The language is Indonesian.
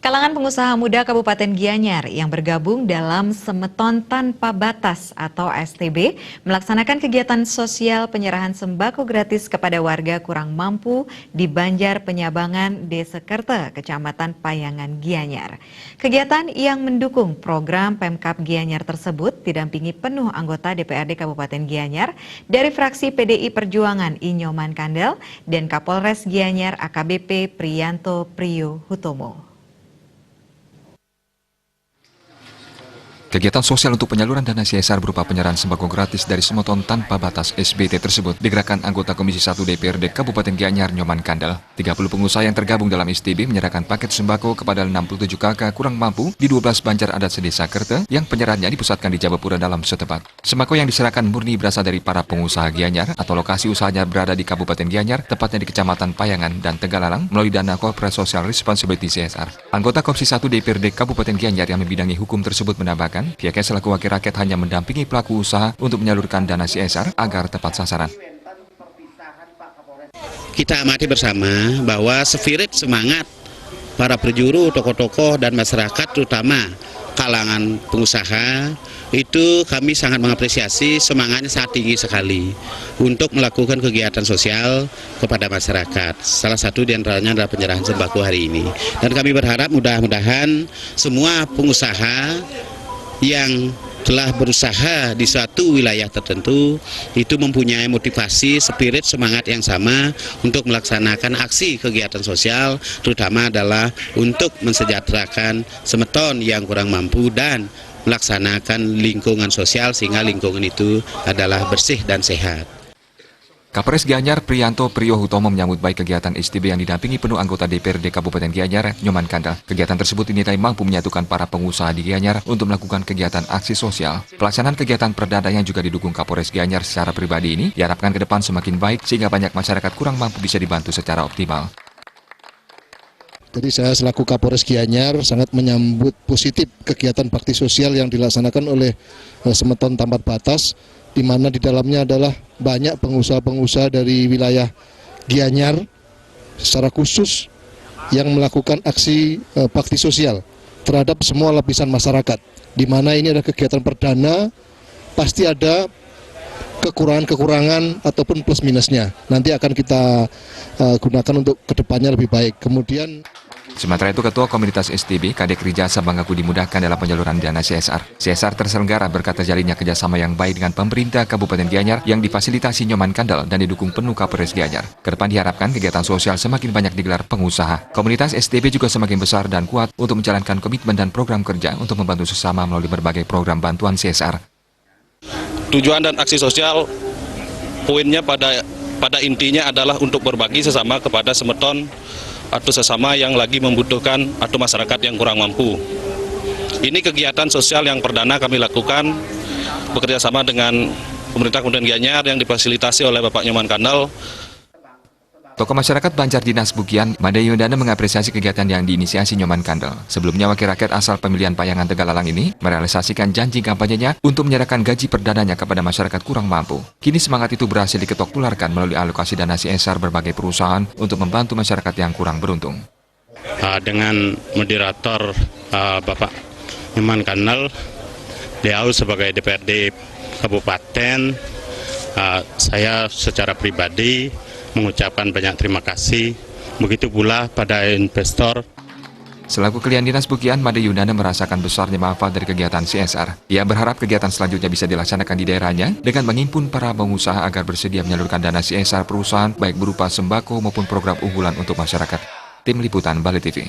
Kalangan pengusaha muda Kabupaten Gianyar yang bergabung dalam Semeton Tanpa Batas atau STB melaksanakan kegiatan sosial penyerahan sembako gratis kepada warga kurang mampu di Banjar Penyabangan, Desa Kerte, Kecamatan Payangan, Gianyar. Kegiatan yang mendukung program Pemkab Gianyar tersebut didampingi penuh anggota DPRD Kabupaten Gianyar dari fraksi PDI Perjuangan Inyoman Kandel dan Kapolres Gianyar AKBP Priyanto Priyo Hutomo. Kegiatan sosial untuk penyaluran dana CSR berupa penyerahan sembako gratis dari Semeton Tanpa Batas SBT tersebut digerakkan anggota Komisi 1 DPRD Kabupaten Gianyar Nyoman Kandel. 30 pengusaha yang tergabung dalam STB menyerahkan paket sembako kepada 67 kakak kurang mampu di 12 banjar adat sedesa Kerte yang penyerahannya dipusatkan di Jabapura dalam setempat. Sembako yang diserahkan murni berasal dari para pengusaha Gianyar atau lokasi usahanya berada di Kabupaten Gianyar, tepatnya di Kecamatan Payangan dan Tegalalang melalui dana Corporate Social Responsibility CSR. Anggota Komisi 1 DPRD Kabupaten Gianyar yang membidangi hukum tersebut menambahkan, pihaknya selaku wakil rakyat hanya mendampingi pelaku usaha untuk menyalurkan dana CSR agar tepat sasaran. Kita amati bersama bahwa spirit semangat para penjuru, tokoh-tokoh dan masyarakat terutama kalangan pengusaha itu kami sangat mengapresiasi, semangatnya sangat tinggi sekali untuk melakukan kegiatan sosial kepada masyarakat. Salah satu di antaranya adalah penyerahan sembako hari ini. Dan kami berharap mudah-mudahan semua pengusaha yang telah berusaha di suatu wilayah tertentu itu mempunyai motivasi, spirit, semangat yang sama untuk melaksanakan aksi kegiatan sosial, terutama adalah untuk mensejahterakan Semeton yang kurang mampu dan melaksanakan lingkungan sosial sehingga lingkungan itu adalah bersih dan sehat. Kapolres Gianyar Priyanto Priyo Hutomo menyambut baik kegiatan STB yang didampingi penuh anggota DPRD Kabupaten Gianyar Nyoman Kandel. Kegiatan tersebut dinilai mampu menyatukan para pengusaha di Gianyar untuk melakukan kegiatan aksi sosial. Pelaksanaan kegiatan perdana yang juga didukung Kapolres Gianyar secara pribadi ini diharapkan ke depan semakin baik sehingga banyak masyarakat kurang mampu bisa dibantu secara optimal. Jadi saya selaku Kapolres Gianyar sangat menyambut positif kegiatan bakti sosial yang dilaksanakan oleh Semeton Tanpa Batas, di mana di dalamnya adalah banyak pengusaha-pengusaha dari wilayah Gianyar secara khusus yang melakukan aksi bakti sosial terhadap semua lapisan masyarakat. Di mana ini adalah kegiatan perdana, pasti ada kekurangan-kekurangan ataupun plus minusnya. Nanti akan kita gunakan untuk kedepannya lebih baik. Kemudian sementara itu, Ketua Komunitas STB, Kadek Rijasa mengaku dimudahkan dalam penyaluran dana CSR. CSR terselenggara berkat terjalinnya kerjasama yang baik dengan pemerintah Kabupaten Gianyar yang difasilitasi Nyoman Kandel dan didukung penuh Kapolres Gianyar. Kedepan diharapkan kegiatan sosial semakin banyak digelar pengusaha. Komunitas STB juga semakin besar dan kuat untuk menjalankan komitmen dan program kerja untuk membantu sesama melalui berbagai program bantuan CSR. Tujuan dan aksi sosial poinnya pada intinya adalah untuk berbagi sesama kepada Semeton atau sesama yang lagi membutuhkan atau masyarakat yang kurang mampu. Ini kegiatan sosial yang perdana kami lakukan bekerja sama dengan pemerintah Kabupaten Gianyar yang difasilitasi oleh Bapak Nyoman Kandel. Tokoh masyarakat Banjar Dinas Bukian, Made Yondana mengapresiasi kegiatan yang diinisiasi Nyoman Kandel. Sebelumnya wakil rakyat asal pemilihan Payangan Tegalalang ini merealisasikan janji kampanyenya untuk menyerahkan gaji perdananya kepada masyarakat kurang mampu. Kini semangat itu berhasil diketok tularkan melalui alokasi dana CSR berbagai perusahaan untuk membantu masyarakat yang kurang beruntung. Dengan moderator Bapak Nyoman Kandel, beliau sebagai DPRD Kabupaten, saya secara pribadi mengucapkan banyak terima kasih. Begitu pula pada investor. Selaku Klien Dinas Bukian, Made Yundana merasakan besarnya manfaat dari kegiatan CSR. Ia berharap kegiatan selanjutnya bisa dilaksanakan di daerahnya dengan menghimpun para pengusaha agar bersedia menyalurkan dana CSR perusahaan baik berupa sembako maupun program unggulan untuk masyarakat. Tim Liputan Bali TV.